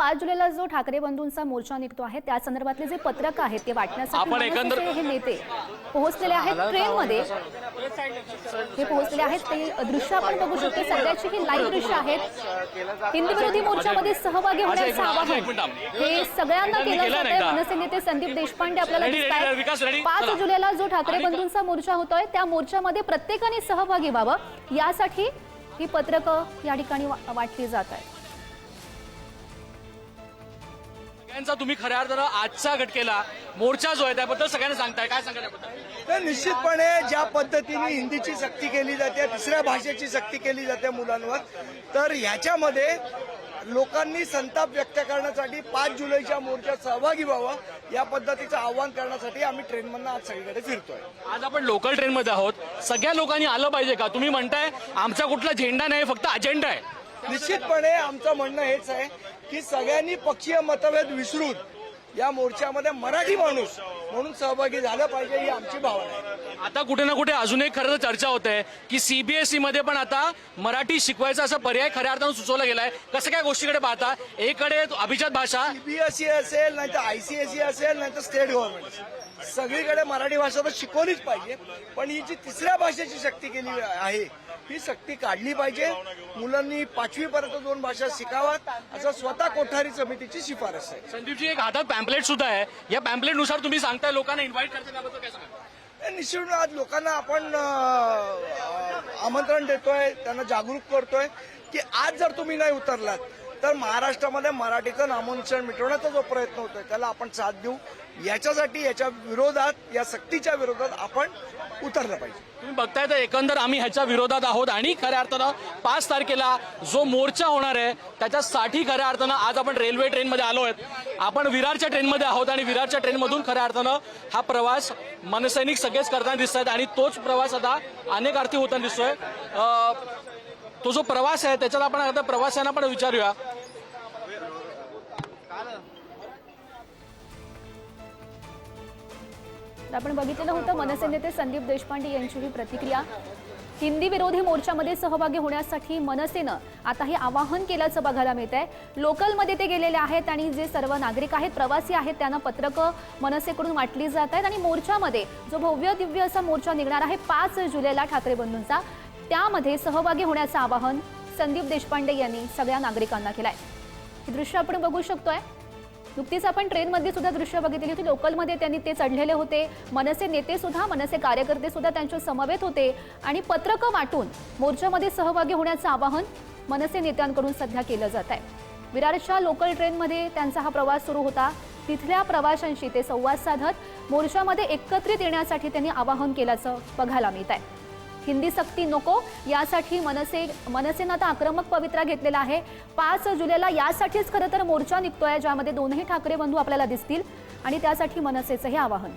5 जुलैला जो ठाकरे बंधूंचा मोर्चा निघतो आहे त्या संदर्भातले जे पत्रक आहेत ते वाटण्यासाठी हे नेते पोहोचलेले आहेत ट्रेनमध्ये। हे पोहोचलेले आहेत ते दृश्य आपण बघू शकतो। सध्याची ही लाईव्ह दृश्य आहेत। हिंदी विरोधी मोर्चामध्ये सहभागी होण्याचं आवाहन हे सगळ्यांना केलं जातंय। मनसे नेते संदीप देशपांडे आपल्याला दिसतात। 5 जुलैला जो ठाकरे बंधूंचा मोर्चा होतोय त्या मोर्चामध्ये प्रत्येकाने सहभागी व्हावं यासाठी ही पत्रकं या ठिकाणी वाटली जात आहेत। तुम्ही खऱ्या अर्थानं आजच्या घटकेला मोर्चा जो आहे त्याबद्दल सगळ्यांना सांगताय, काय सांगाल याबद्दल? तर निश्चितपणे ज्या पद्धतीने हिंदीची सक्ती केली जाते, तिसऱ्या भाषेची सक्ती केली जाते मुलांवर, तर ह्याच्यामध्ये लोकांनी संताप व्यक्त करण्यासाठी 5 जुलैच्या मोर्चात सहभागी व्हावं या पद्धतीचं आवाहन करण्यासाठी आम्ही ट्रेनमधनं आज सगळीकडे फिरतोय। आज आपण लोकल ट्रेनमध्ये आहोत, सगळ्या लोकांनी आलं पाहिजे का? तुम्ही म्हणताय आमचा कुठला झेंडा नाही, फक्त अजेंडा आहे। निश्चितपणे आमचं म्हणणं हेच आहे की सगळ्यांनी पक्षीय मतभेद विसरून या मोर्चामध्ये मराठी माणूस म्हणून सहभागी झालं पाहिजे ही आमची भावना आहे। आता कुठे ना कुठे अजून एक खरं चर्चा होते की सीबीएसई मध्ये पण आता मराठी शिकवायचा असा पर्याय खऱ्या अर्थानं सुचवला गेलाय। कसं काय गोष्टीकडे पाहता? एकडे अभिजात भाषा सीबीएसई असेल, नाही तर आयसीएसई असेल, नाही तर स्टेट गव्हर्नमेंट, सगळीकडे मराठी भाषा तर शिकवलीच पाहिजे, पण ही जी तिसऱ्या भाषेची सक्ती केली आहे ही सक्ती काढली पाहिजे। मुलांनी 5वी पर्यंत 2 भाषा शिकाव्यात असं स्वतः कोठारी समितीची शिफारस आहे। संदीपजी, एक हातात पॅम्पलेट सुद्धा आहे, या पॅम्पलेट नुसार तुम्ही सांगताय लोकांना इन्व्हाइट करताय, त्याबद्दल काय सांगाल? निश्चित आज लोकांना आपण आमंत्रण देतोय, त्यांना जागरूक करतोय की आज जर तुम्ही नाही उतरलात तर महाराष्ट्रामध्ये मराठीचं नामोनिशाण मिटवण्याचा जो प्रयत्न होतोय त्याला आपण साथ देऊ। याच्यासाठी याच्या विरोधात, या सक्तीच्या विरोधात आपण उतरलं पाहिजे। तुम्ही बघताय तर एकंदर आम्ही ह्याच्या विरोधात आहोत आणि खऱ्या अर्थानं 5 तारखेला जो मोर्चा होणार आहे त्याच्यासाठी खऱ्या अर्थानं आज आपण रेल्वे ट्रेनमध्ये आलो आहेत। आपण विरारच्या ट्रेनमध्ये आहोत आणि विरारच्या ट्रेनमधून खऱ्या अर्थानं हा प्रवास मनसैनिक सगळेच करताना दिसत आहेत आणि तोच प्रवास आता अनेक अर्थी होताना दिसतोय। तो जो प्रवास आहे त्याच्यात आपण आता प्रवाशांना पण विचारूया। आपण बघितलेलं होतं मनसे नेते संदीप देशपांडे यांची ही प्रतिक्रिया। हिंदी विरोधी मोर्चामध्ये सहभागी होण्यासाठी मनसेनं आता हे आवाहन केल्याचं बघायला मिळत आहे। लोकलमध्ये ते गेलेले आहेत आणि जे सर्व नागरिक आहेत, प्रवासी आहेत, त्यांना पत्रकं मनसेकडून वाटली जात आहेत आणि मोर्चामध्ये जो भव्य दिव्य असा मोर्चा निघणार आहे 5 जुलैला ठाकरे बंधूंचा, त्यामध्ये सहभागी होण्याचं आवाहन संदीप देशपांडे यांनी सगळ्या नागरिकांना केलंय। हे दृश्य आपण बघू शकतोय। नुकतीच आपण ट्रेनमध्ये सुद्धा दृश्य बघितली होती, लोकलमध्ये त्यांनी ते चढलेले होते। मनसे नेते सुद्धा, मनसे कार्यकर्ते सुद्धा त्यांच्या समवेत होते आणि पत्रकं वाटून मोर्चामध्ये सहभागी होण्याचं आवाहन मनसे नेत्यांकडून सध्या केलं जात आहे। विरारच्या लोकल ट्रेनमध्ये त्यांचा हा प्रवास सुरू होता। तिथल्या प्रवाशांशी ते संवाद साधत मोर्चामध्ये एकत्रित येण्यासाठी त्यांनी आवाहन केल्याचं बघायला मिळत आहे। हिंदी सक्ती नको यासाठी मनसेनं आता आक्रमक पवित्रा घेतलेला आहे। 5 जुलैला यासाठीच खरं तर मोर्चा निघतोय, ज्यामध्ये दोन्ही ठाकरे बंधू आपल्याला दिसतील आणि त्यासाठी मनसेचं हे आवाहन।